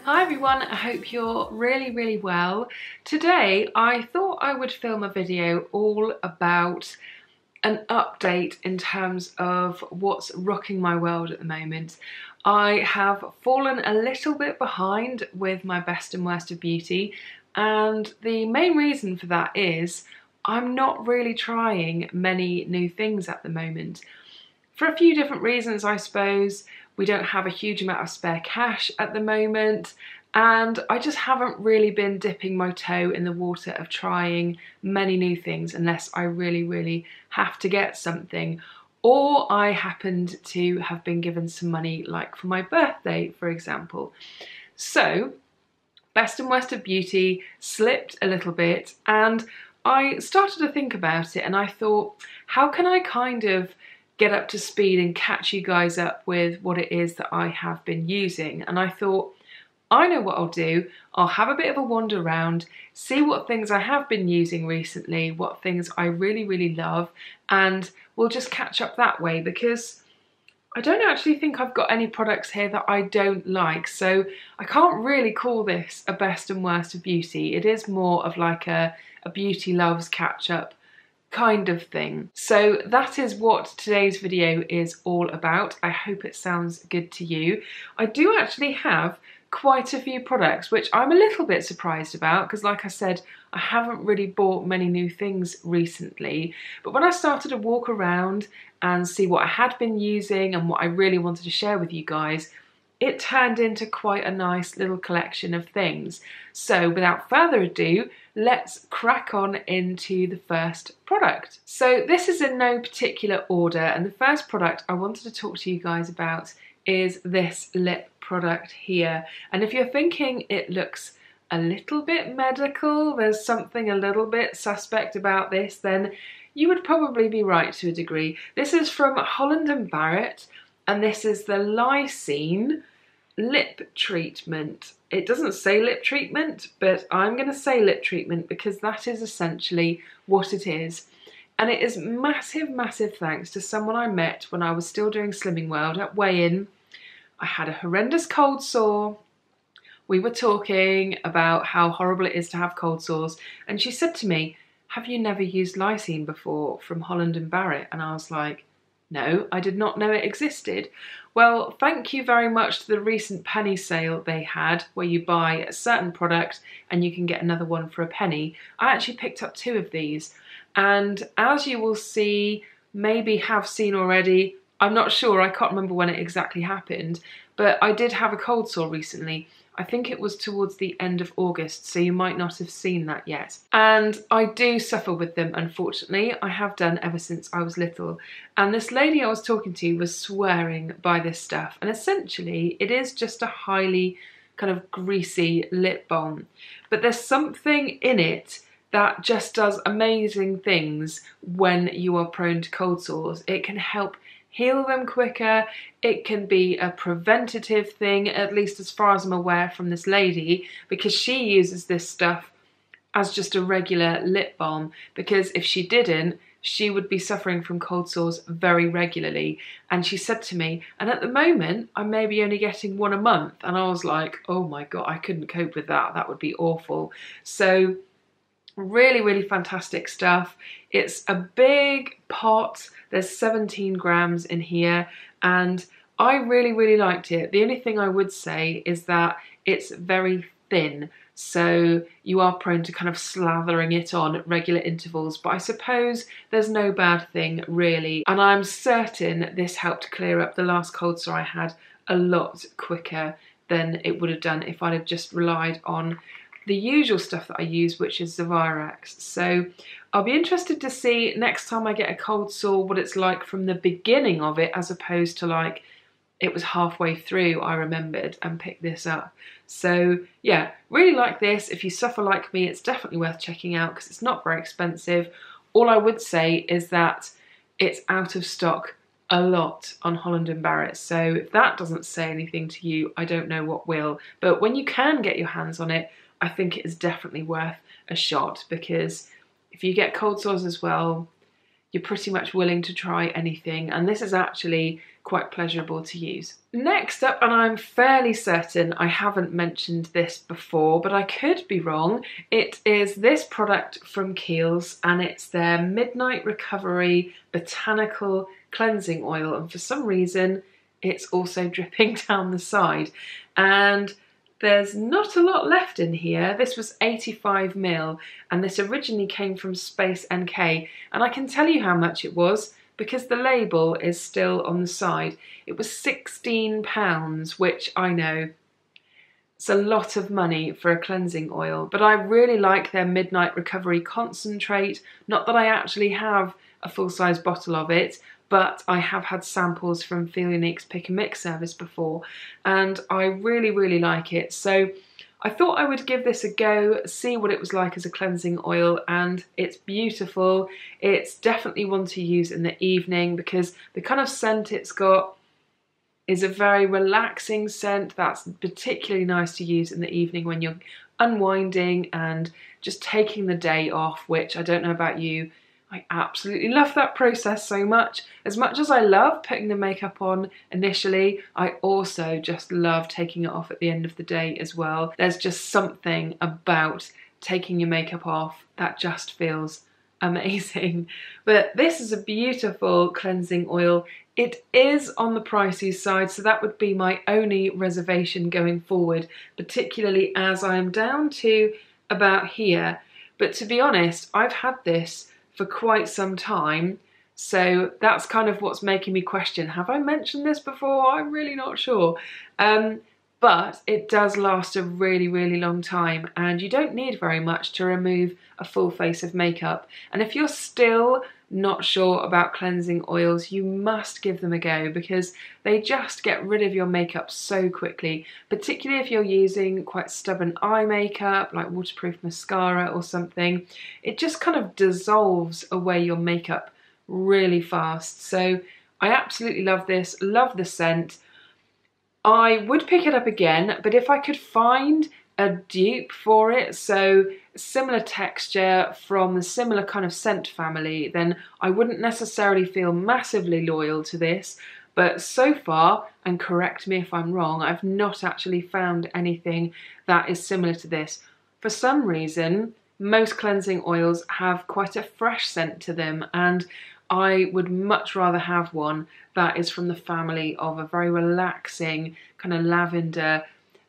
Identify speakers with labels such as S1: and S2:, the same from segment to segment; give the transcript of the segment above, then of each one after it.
S1: Hi everyone, I hope you're really well. Today I thought I would film a video all about an update in terms of what's rocking my world at the moment. I have fallen a little bit behind with my best and worst of beauty, and the main reason for that is I'm not really trying many new things at the moment. For a few different reasons, I suppose. We don't have a huge amount of spare cash at the moment, and I just haven't really been dipping my toe in the water of trying many new things unless I really have to get something, or I happened to have been given some money, like for my birthday, for example. So, best and worst of beauty slipped a little bit, and I started to think about it, and I thought, how can I kind of get up to speed and catch you guys up with what it is that I have been using? And I thought, I know what I'll do. I'll have a bit of a wander around, see what things I have been using recently, what things I really love, and we'll just catch up that way, because I don't actually think I've got any products here that I don't like, so I can't really call this a best and worst of beauty. It is more of like a beauty loves catch up kind of thing. So that is what today's video is all about. I hope it sounds good to you. I do actually have quite a few products, which I'm a little bit surprised about, because like I said, I haven't really bought many new things recently. But when I started to walk around and see what I had been using and what I really wanted to share with you guys, it turned into quite a nice little collection of things. So without further ado, let's crack on into the first product. So this is in no particular order, and the first product I wanted to talk to you guys about is this lip product here. And if you're thinking it looks a little bit medical, there's something a little bit suspect about this, then you would probably be right to a degree. This is from Holland and Barratt, and this is the Lysine lip treatment. It doesn't say lip treatment, but I'm going to say lip treatment because that is essentially what it is. And it is massive thanks to someone I met when I was still doing Slimming World at weigh-in. I had a horrendous cold sore. We were talking about how horrible it is to have cold sores, and she said to me, "Have you never used Lysine before from Holland and Barratt?" And I was like, no, I did not know it existed. Well, thank you very much to the recent penny sale they had, where you buy a certain product and you can get another one for a penny. I actually picked up 2 of these, and as you will see, maybe have seen already, I'm not sure, I can't remember when it exactly happened, but I did have a cold sore recently. I think it was towards the end of August, so you might not have seen that yet. And I do suffer with them, unfortunately. I have done ever since I was little. And this lady I was talking to was swearing by this stuff. And essentially, it is just a highly kind of greasy lip balm. But there's something in it that just does amazing things when you are prone to cold sores. It can help heal them quicker. It can be a preventative thing, at least as far as I'm aware from this lady, because she uses this stuff as just a regular lip balm, because if she didn't, she would be suffering from cold sores very regularly. And she said to me, and at the moment I'm maybe only getting 1 a month, and I was like, oh my god, I couldn't cope with that. That would be awful. So really fantastic stuff. It's a big pot. There's 17 grams in here, and I really liked it. The only thing I would say is that it's very thin, so you are prone to kind of slathering it on at regular intervals, but I suppose there's no bad thing really, and I'm certain this helped clear up the last cold sore I had a lot quicker than it would have done if I'd have just relied on the usual stuff that I use, which is Virax. So I'll be interested to see next time I get a cold sore what it's like from the beginning of it, as opposed to like it was halfway through I remembered and picked this up. So yeah, really like this. If you suffer like me, it's definitely worth checking out because it's not very expensive. All I would say is that it's out of stock a lot on Holland and Barratt, so if that doesn't say anything to you, I don't know what will. But when you can get your hands on it, I think it is definitely worth a shot, because if you get cold sores as well, you're pretty much willing to try anything, and this is actually quite pleasurable to use. Next up, and I'm fairly certain I haven't mentioned this before, but I could be wrong, it is this product from Kiehl's, and it's their Midnight Recovery Botanical Cleansing Oil, and for some reason it's also dripping down the side, and there's not a lot left in here. This was 85ml, and this originally came from Space NK, and I can tell you how much it was because the label is still on the side. It was £16, which I know it's a lot of money for a cleansing oil, but I really like their Midnight Recovery Concentrate. Not that I actually have a full-size bottle of it, but I have had samples from Feel Unique's Pick and Mix service before, and I really, really like it. So I thought I would give this a go, see what it was like as a cleansing oil, and it's beautiful. It's definitely one to use in the evening because the kind of scent it's got is a very relaxing scent that's particularly nice to use in the evening when you're unwinding and just taking the day off, which I don't know about you, I absolutely love that process so much. As much as I love putting the makeup on initially, I also just love taking it off at the end of the day as well. There's just something about taking your makeup off that just feels amazing. But this is a beautiful cleansing oil. It is on the pricey side, so that would be my only reservation going forward, particularly as I am down to about here. But to be honest, I've had this for quite some time, so that's kind of what's making me question, have I mentioned this before? I'm really not sure. But it does last a really, really long time, and you don't need very much to remove a full face of makeup. And if you're still not sure about cleansing oils, you must give them a go because they just get rid of your makeup so quickly, particularly if you're using quite stubborn eye makeup like waterproof mascara or something. It just kind of dissolves away your makeup really fast. So I absolutely love this, love the scent. I would pick it up again, but if I could find a dupe for it, so similar texture from the similar kind of scent family, then I wouldn't necessarily feel massively loyal to this. But so far, and correct me if I'm wrong, I've not actually found anything that is similar to this. For some reason, most cleansing oils have quite a fresh scent to them, and I would much rather have one that is from the family of a very relaxing kind of lavender,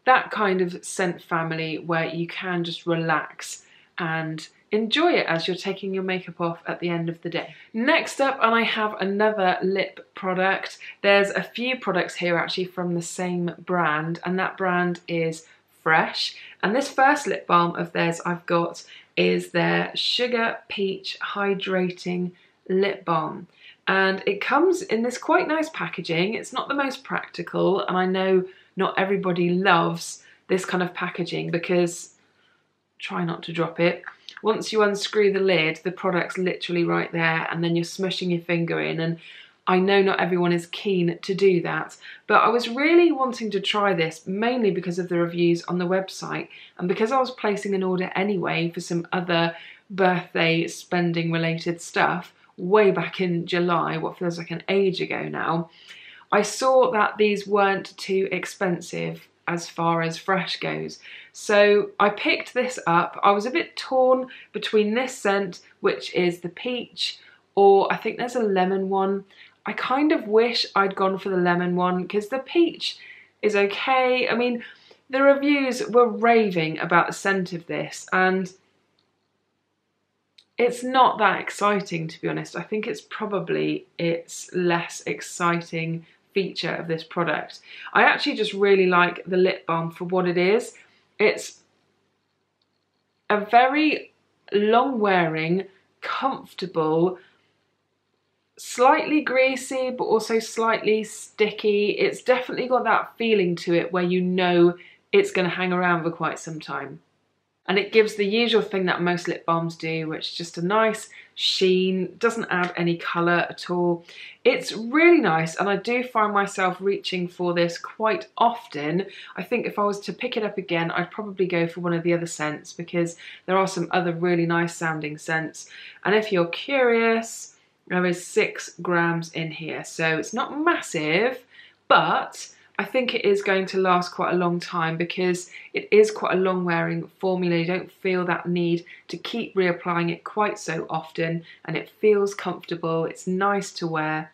S1: that kind of scent family where you can just relax and enjoy it as you're taking your makeup off at the end of the day. Next up, and I have another lip product. There's a few products here actually from the same brand, and that brand is Fresh. And this first lip balm of theirs I've got is their Sugar Peach Hydrating Lip Balm, and it comes in this quite nice packaging. It's not the most practical, and I know not everybody loves this kind of packaging because, try not to drop it, once you unscrew the lid, the product's literally right there, and then you're smushing your finger in, and I know not everyone is keen to do that, but I was really wanting to try this mainly because of the reviews on the website, and because I was placing an order anyway for some other birthday spending related stuff way back in July, what feels like an age ago now. I saw that these weren't too expensive as far as Fresh goes, so I picked this up. I was a bit torn between this scent, which is the peach, or I think there's a lemon one. I kind of wish I'd gone for the lemon one because the peach is okay. I mean, the reviews were raving about the scent of this, and it's not that exciting, to be honest. I think it's probably its less exciting feature of this product. I actually just really like the lip balm for what it is. It's a very long-wearing, comfortable, slightly greasy, but also slightly sticky. It's definitely got that feeling to it where you know it's going to hang around for quite some time. And it gives the usual thing that most lip balms do, which is just a nice sheen, doesn't add any colour at all. It's really nice, and I do find myself reaching for this quite often. I think if I was to pick it up again, I'd probably go for one of the other scents because there are some other really nice sounding scents. And if you're curious, There is 6 grams in here, so it's not massive, but I think it is going to last quite a long time because it is quite a long wearing formula. You don't feel that need to keep reapplying it quite so often, and it feels comfortable. It's nice to wear.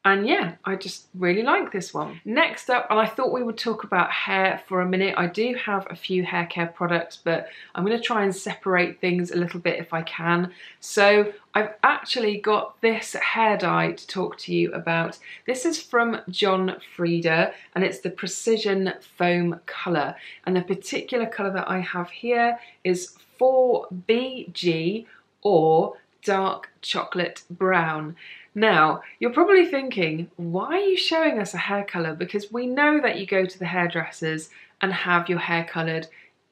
S1: And yeah, I just really like this one. Next up, and I thought we would talk about hair for a minute. I do have a few hair care products, but I'm going to try and separate things a little bit if I can. So I've actually got this hair dye to talk to you about. This is from John Freida, and it's the Precision Foam colour. And the particular colour that I have here is 4BG, or dark chocolate brown. Now, you're probably thinking, why are you showing us a hair colour? Because we know that you go to the hairdressers and have your hair coloured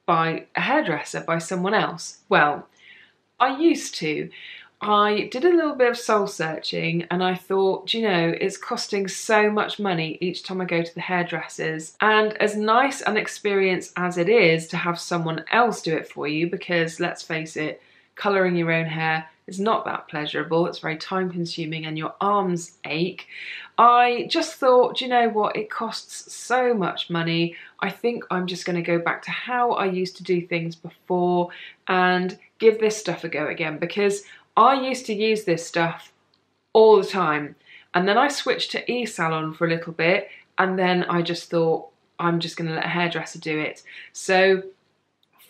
S1: by a hairdresser, by someone else. Well, I used to. I did a little bit of soul searching and I thought, you know, it's costing so much money each time I go to the hairdressers. And as nice an experience as it is to have someone else do it for you, because let's face it, colouring your own hair is not that pleasurable, it's very time consuming and your arms ache. I just thought, you know what, it costs so much money. I think I'm just going to go back to how I used to do things before and give this stuff a go again, because I used to use this stuff all the time. And then I switched to e-salon for a little bit, and then I just thought, I'm just going to let a hairdresser do it. So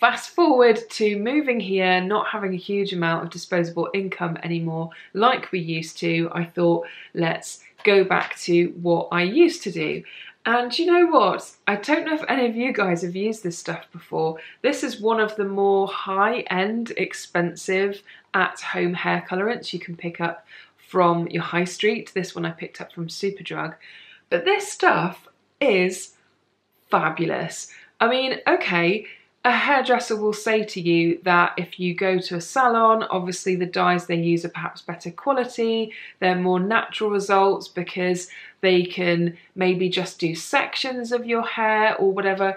S1: fast forward to moving here, not having a huge amount of disposable income anymore like we used to, I thought, let's go back to what I used to do. And you know what? I don't know if any of you guys have used this stuff before. This is one of the more high-end, expensive, at-home hair colorants you can pick up from your high street. This one I picked up from Superdrug. But this stuff is fabulous. I mean, okay, a hairdresser will say to you that if you go to a salon, obviously the dyes they use are perhaps better quality, they're more natural results because they can maybe just do sections of your hair or whatever.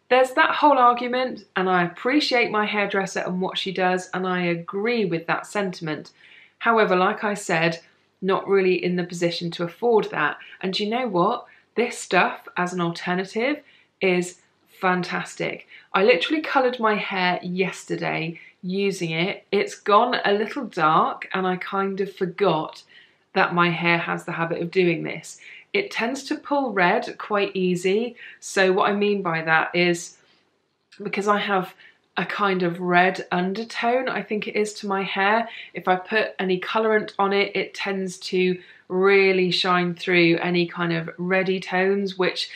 S1: There's that whole argument, and I appreciate my hairdresser and what she does, and I agree with that sentiment. However, like I said, not really in the position to afford that. And you know what? This stuff as an alternative is fantastic. I literally coloured my hair yesterday using it. It's gone a little dark and I kind of forgot that my hair has the habit of doing this. It tends to pull red quite easy. So what I mean by that is, because I have a kind of red undertone, I think it is, to my hair, if I put any colourant on it, it tends to really shine through any kind of reddy tones, which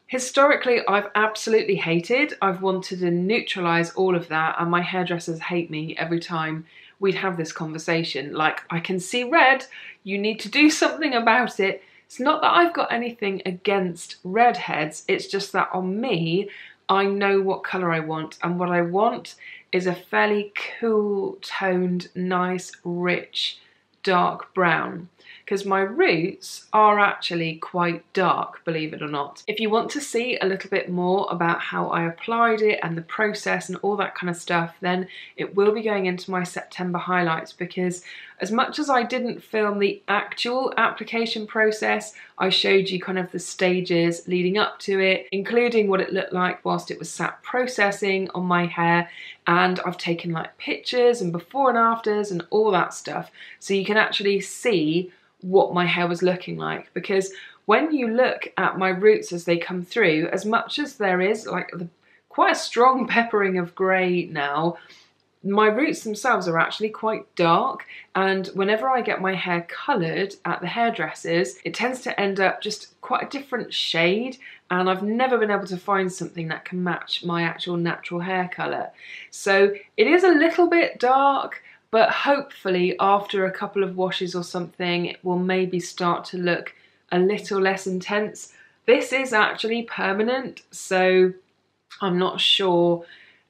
S1: historically I've absolutely hated. I've wanted to neutralise all of that, and my hairdressers hate me every time we'd have this conversation. Like, I can see red, you need to do something about it. It's not that I've got anything against redheads, it's just that on me, I know what colour I want, and what I want is a fairly cool toned, nice, rich, dark brown. Because my roots are actually quite dark, believe it or not. If you want to see a little bit more about how I applied it and the process and all that kind of stuff, then it will be going into my September highlights, because as much as I didn't film the actual application process, I showed you kind of the stages leading up to it, including what it looked like whilst it was sat processing on my hair. And I've taken like pictures and before and afters and all that stuff, so you can actually see what my hair was looking like. Because when you look at my roots as they come through, as much as there is like quite a strong peppering of grey now, my roots themselves are actually quite dark, and whenever I get my hair coloured at the hairdressers, it tends to end up just quite a different shade, and I've never been able to find something that can match my actual natural hair colour. So it is a little bit dark, but hopefully after a couple of washes or something, it will maybe start to look a little less intense. This is actually permanent, so I'm not sure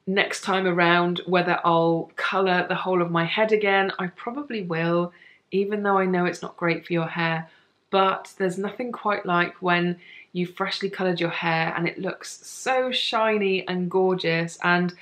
S1: next time around whether I'll colour the whole of my head again. I probably will, even though I know it's not great for your hair, but there's nothing quite like when you freshly coloured your hair and it looks so shiny and gorgeous. And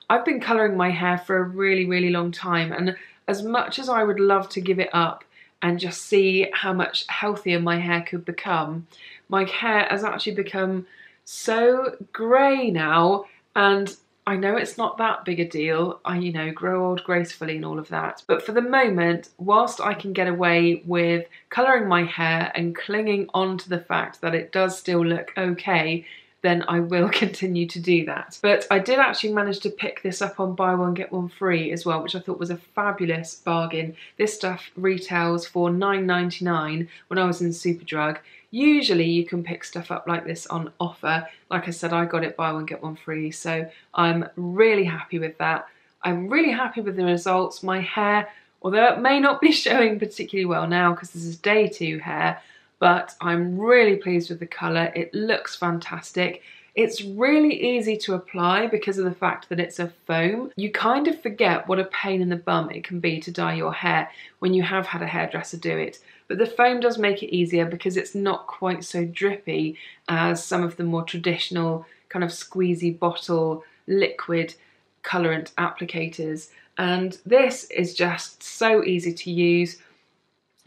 S1: I've been colouring my hair for a really, really long time, and as much as I would love to give it up and just see how much healthier my hair could become. My hair has actually become so grey now, and I know it's not that big a deal. I, you know, grow old gracefully and all of that. But for the moment, whilst I can get away with colouring my hair and clinging on to the fact that it does still look okay, then I will continue to do that. But I did actually manage to pick this up on buy one get one free as well, which I thought was a fabulous bargain. This stuff retails for $9.99 when I was in Superdrug. Usually you can pick stuff up like this on offer. Like I said, I got it buy one get one free, so I'm really happy with that. I'm really happy with the results. My hair, although it may not be showing particularly well now because this is day 2 hair, but I'm really pleased with the colour. It looks fantastic. It's really easy to apply because of the fact that it's a foam. You kind of forget what a pain in the bum it can be to dye your hair when you have had a hairdresser do it. But the foam does make it easier because it's not quite so drippy as some of the more traditional kind of squeezy bottle liquid colorant applicators. And this is just so easy to use.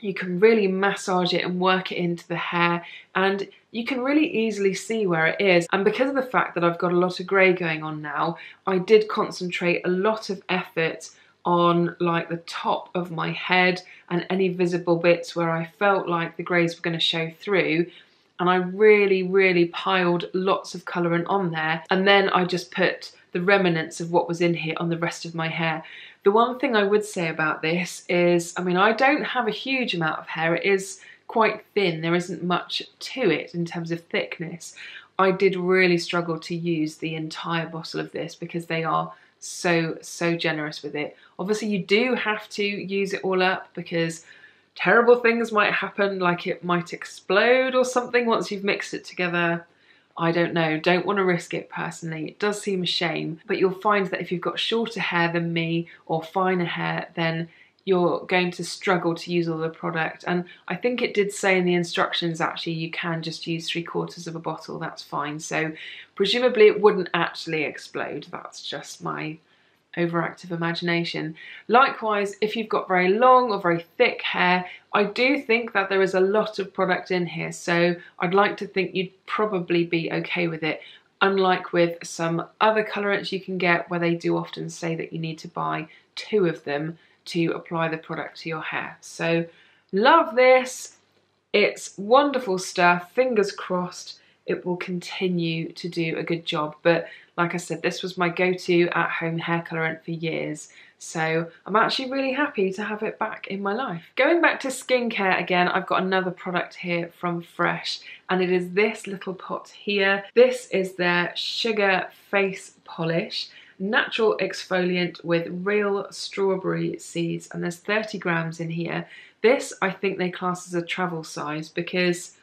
S1: You can really massage it and work it into the hair, and you can really easily see where it is. And because of the fact that I've got a lot of grey going on now, I did concentrate a lot of effort on like the top of my head and any visible bits where I felt like the greys were going to show through. And I really piled lots of colourant on there, and then I just put the remnants of what was in here on the rest of my hair. The one thing I would say about this is, I mean, I don't have a huge amount of hair. It is quite thin. There isn't much to it in terms of thickness. I did really struggle to use the entire bottle of this because they are so generous with it. Obviously you do have to use it all up because terrible things might happen, like it might explode or something once you've mixed it together. I don't know, don't want to risk it personally. It does seem a shame, but you'll find that if you've got shorter hair than me or finer hair, then you're going to struggle to use all the product. And I think it did say in the instructions actually you can just use 3/4 of a bottle, that's fine. So presumably it wouldn't actually explode. That's just my overactive imagination. Likewise, if you've got very long or very thick hair, I do think that there is a lot of product in here, so I'd like to think you'd probably be okay with it, unlike with some other colorants you can get where they do often say that you need to buy 2 of them to apply the product to your hair. So love this, it's wonderful stuff, fingers crossed it will continue to do a good job. But like I said, this was my go-to at-home hair colorant for years, so I'm actually really happy to have it back in my life. Going back to skincare again, I've got another product here from Fresh, and it is this little pot here. This is their Sugar Face Polish, natural exfoliant with real strawberry seeds, and there's 30 grams in here. This I think they class as a travel size because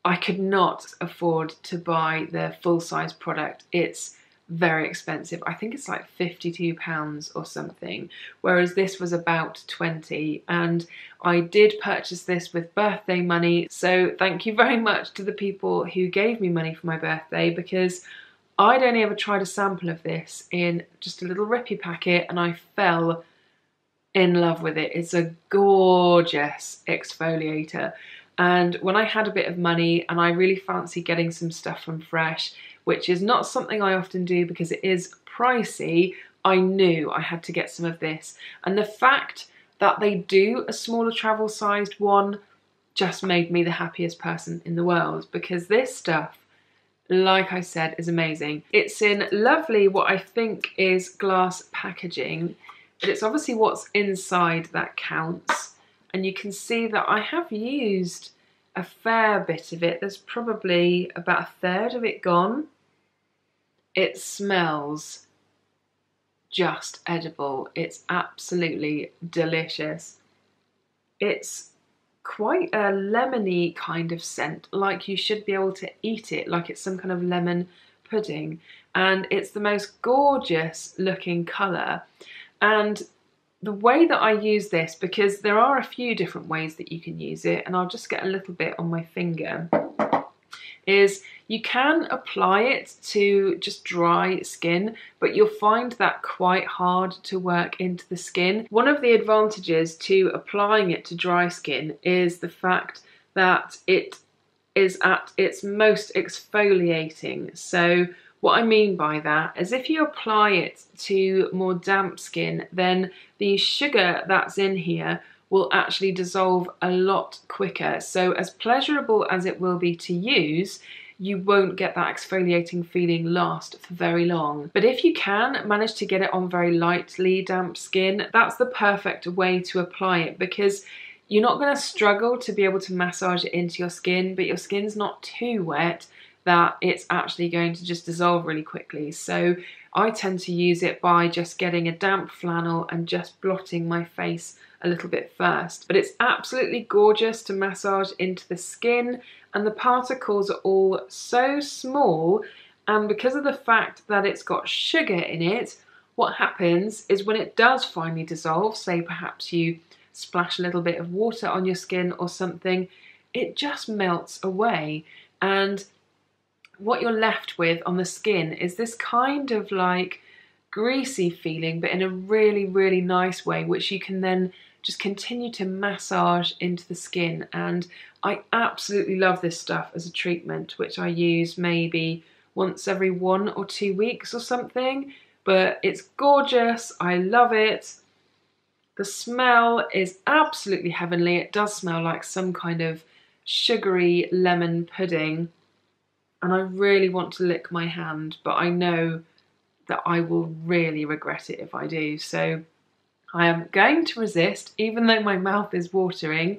S1: I could not afford to buy the full-size product. It's very expensive. I think it's like £52 or something, whereas this was about 20, and I did purchase this with birthday money, so thank you very much to the people who gave me money for my birthday, because I'd only ever tried a sample of this in just a little rippy packet and I fell in love with it. It's a gorgeous exfoliator. And when I had a bit of money and I really fancy getting some stuff from Fresh, which is not something I often do because it is pricey, I knew I had to get some of this. And the fact that they do a smaller travel sized one just made me the happiest person in the world, because this stuff, like I said, is amazing. It's in lovely, what I think is glass packaging, but it's obviously what's inside that counts. And you can see that I have used a fair bit of it. There's probably about 1/3 of it gone. It smells just edible. It's absolutely delicious. It's quite a lemony kind of scent, like you should be able to eat it, like it's some kind of lemon pudding. And it's the most gorgeous looking colour. And the way that I use this, because there are a few different ways that you can use it, and I'll just get a little bit on my finger, is you can apply it to just dry skin, but you'll find that quite hard to work into the skin. One of the advantages to applying it to dry skin is the fact that it is at its most exfoliating. So what I mean by that is if you apply it to more damp skin, then the sugar that's in here will actually dissolve a lot quicker. So as pleasurable as it will be to use, you won't get that exfoliating feeling last for very long. But if you can manage to get it on very lightly damp skin, that's the perfect way to apply it, because you're not going to struggle to be able to massage it into your skin, but your skin's not too wet that it's actually going to just dissolve really quickly. So I tend to use it by just getting a damp flannel and just blotting my face a little bit first. But it's absolutely gorgeous to massage into the skin, and the particles are all so small, and because of the fact that it's got sugar in it, what happens is when it does finally dissolve, say perhaps you splash a little bit of water on your skin or something, it just melts away, and what you're left with on the skin is this kind of like greasy feeling, but in a really, really nice way, which you can then just continue to massage into the skin. And I absolutely love this stuff as a treatment, which I use maybe once every 1 or 2 weeks or something, but it's gorgeous. I love it. The smell is absolutely heavenly. It does smell like some kind of sugary lemon pudding, and I really want to lick my hand, but I know that I will really regret it if I do. So I am going to resist, even though my mouth is watering.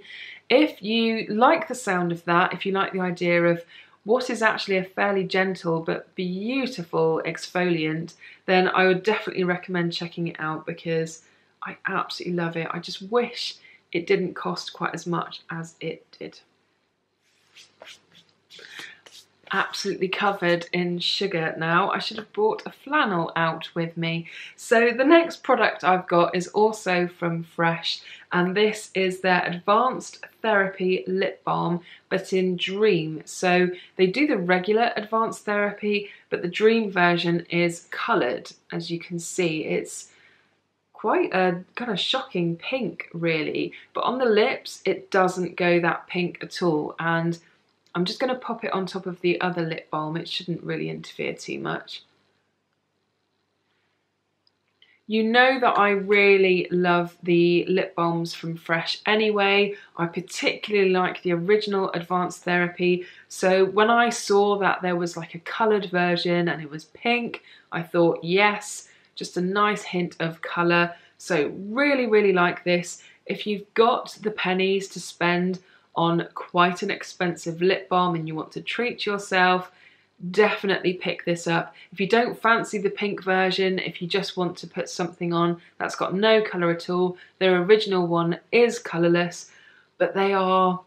S1: If you like the sound of that, if you like the idea of what is actually a fairly gentle but beautiful exfoliant, then I would definitely recommend checking it out, because I absolutely love it. I just wish it didn't cost quite as much as it did. Absolutely covered in sugar now. I should have brought a flannel out with me. So the next product I've got is also from Fresh, and this is their Advanced Therapy Lip Balm, but in Dream. So they do the regular Advanced Therapy, but the Dream version is coloured. As you can see, it's quite a kind of shocking pink really, but on the lips it doesn't go that pink at all, and I'm just going to pop it on top of the other lip balm. It shouldn't really interfere too much. You know that I really love the lip balms from Fresh anyway. I particularly like the original Advanced Therapy. So when I saw that there was like a coloured version and it was pink, I thought, yes, just a nice hint of colour. So really, really like this. If you've got the pennies to spend on quite an expensive lip balm and you want to treat yourself, definitely pick this up. If you don't fancy the pink version, if you just want to put something on that's got no colour at all, their original one is colourless, but they are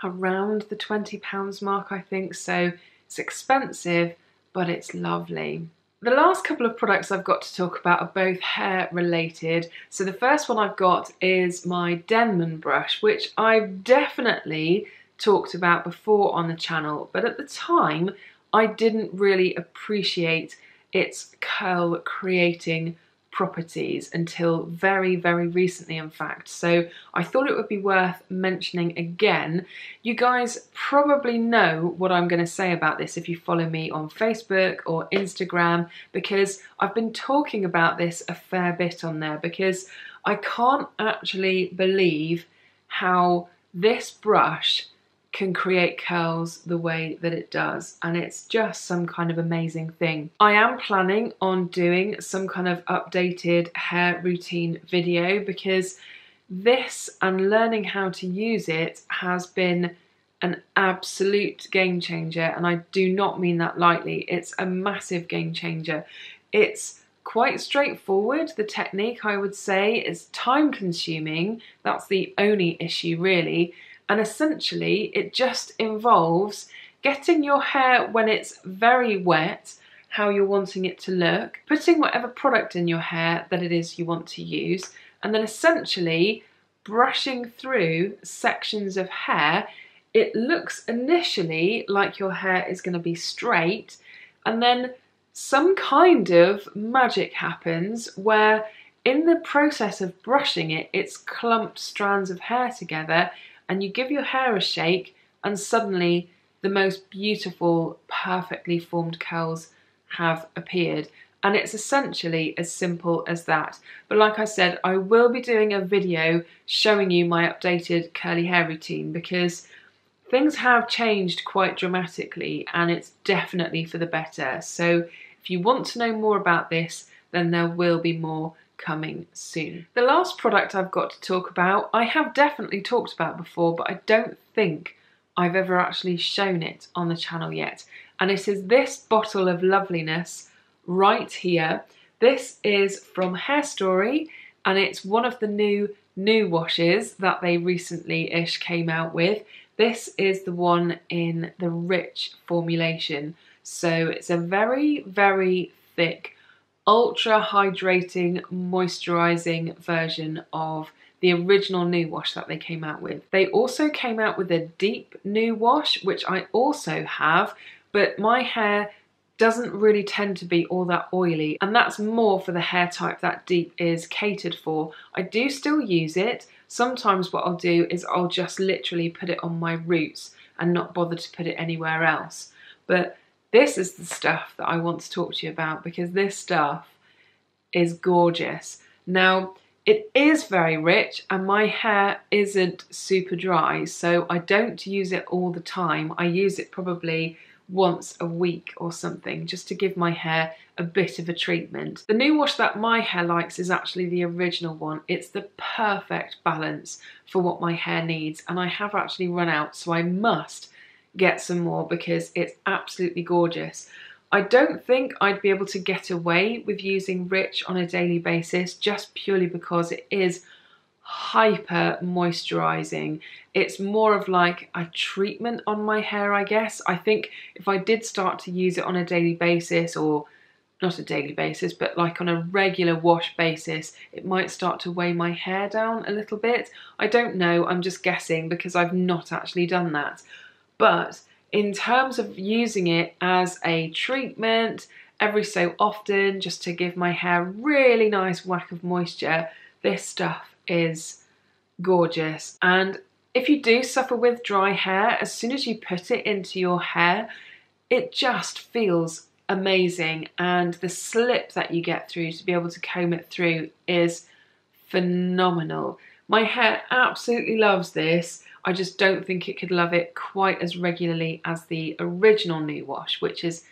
S1: around the £20 mark, I think, so it's expensive, but it's lovely. The last couple of products I've got to talk about are both hair related. So the first one I've got is my Denman brush, which I've definitely talked about before on the channel, but at the time I didn't really appreciate its curl creating properties until very, very recently, in fact. So I thought it would be worth mentioning again. You guys probably know what I'm going to say about this if you follow me on Facebook or Instagram, because I've been talking about this a fair bit on there, because I can't actually believe how this brush can create curls the way that it does, and it's just some kind of amazing thing. I am planning on doing some kind of updated hair routine video, because this and learning how to use it has been an absolute game changer, and I do not mean that lightly. It's a massive game changer. It's quite straightforward, the technique, I would say. Is time consuming, that's the only issue really. And essentially, it just involves getting your hair when it's very wet, how you're wanting it to look, putting whatever product in your hair that it is you want to use, and then essentially brushing through sections of hair it looks initially like your hair is going to be straight, and then some kind of magic happens where in the process of brushing it, it's clumped strands of hair together, and you give your hair a shake and suddenly the most beautiful, perfectly formed curls have appeared. And it's essentially as simple as that. But like I said, I will be doing a video showing you my updated curly hair routine, because things have changed quite dramatically and it's definitely for the better. So if you want to know more about this, then there will be more coming soon. The last product I've got to talk about, I have definitely talked about before, but I don't think I've ever actually shown it on the channel yet. And it is this bottle of Loveliness right here. This is from Hair Story, and it's one of the new washes that they recently-ish came out with. This is the one in the rich formulation. So it's a very, very thick, ultra hydrating, moisturizing version of the original new wash that they came out with. They also came out with a deep new wash, which I also have, but my hair doesn't really tend to be all that oily, and that's more for the hair type that deep is catered for. I do still use it. Sometimes what I'll do is I'll just literally put it on my roots and not bother to put it anywhere else. But this is the stuff that I want to talk to you about, because this stuff is gorgeous. Now, it is very rich and my hair isn't super dry, so I don't use it all the time. I use it probably once a week or something, just to give my hair a bit of a treatment. The new wash that my hair likes is actually the original one. It's the perfect balance for what my hair needs, and I have actually run out, so I must get some more because it's absolutely gorgeous. I don't think I'd be able to get away with using Rich on a daily basis, just purely because it is hyper moisturizing. It's more of like a treatment on my hair, I guess. I think if I did start to use it on a daily basis, or not a daily basis, but like on a regular wash basis, it might start to weigh my hair down a little bit. I don't know, I'm just guessing because I've not actually done that. But in terms of using it as a treatment every so often, just to give my hair a really nice whack of moisture, this stuff is gorgeous. And if you do suffer with dry hair, as soon as you put it into your hair, it just feels amazing, and the slip that you get through to be able to comb it through is phenomenal. My hair absolutely loves this. I just don't think it could love it quite as regularly as the original new wash, which is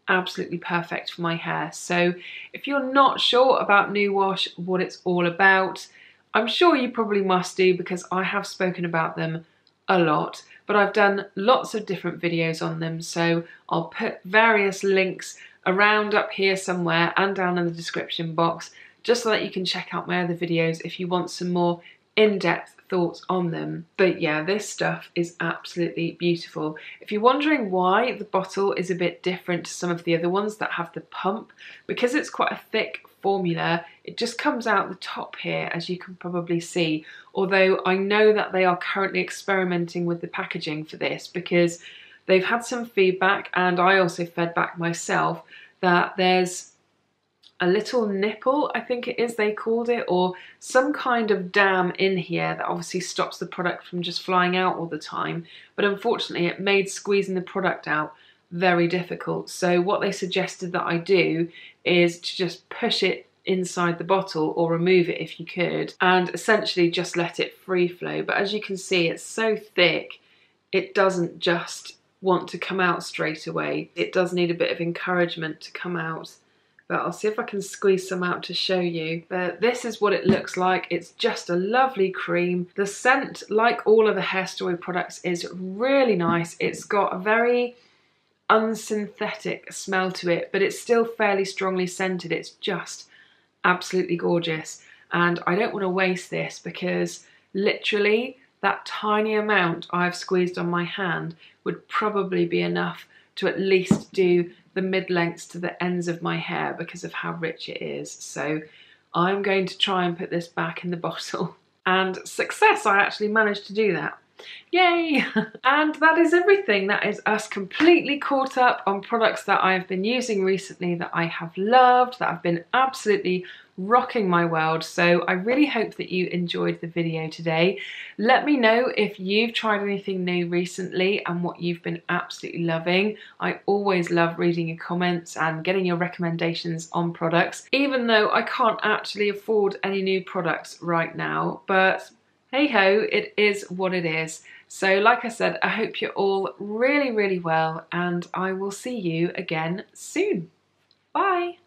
S1: absolutely perfect for my hair. So if you're not sure about new wash, what it's all about, I'm sure you probably must do, because I have spoken about them a lot, but I've done lots of different videos on them, so I'll put various links around up here somewhere and down in the description box, just so that you can check out my other videos if you want some more in-depth thoughts on them. But yeah, this stuff is absolutely beautiful. If you're wondering why the bottle is a bit different to some of the other ones that have the pump, because it's quite a thick formula, it just comes out the top here, as you can probably see, although I know that they are currently experimenting with the packaging for this, because they've had some feedback, and I also fed back myself, that there's a little nipple, I think it is they called it, or some kind of dam in here that obviously stops the product from just flying out all the time. But unfortunately it made squeezing the product out very difficult. So what they suggested that I do is to just push it inside the bottle, or remove it if you could, and essentially just let it free flow. But as you can see, it's so thick, it doesn't just want to come out straight away. It does need a bit of encouragement to come out. But I'll see if I can squeeze some out to show you. But this is what it looks like. It's just a lovely cream. The scent, like all of the Hair Story products, is really nice. It's got a very unsynthetic smell to it, but it's still fairly strongly scented. It's just absolutely gorgeous. And I don't want to waste this, because literally that tiny amount I've squeezed on my hand would probably be enough to at least do the mid-lengths to the ends of my hair, because of how rich it is. So I'm going to try and put this back in the bottle, and success, I actually managed to do that. Yay! And that is everything. That is us completely caught up on products that I've been using recently that I have loved, that have been absolutely rocking my world. So I really hope that you enjoyed the video today. Let me know if you've tried anything new recently and what you've been absolutely loving. I always love reading your comments and getting your recommendations on products, even though I can't actually afford any new products right now, but hey ho, it is what it is. So like I said, I hope you're all really, really well, and I will see you again soon. Bye.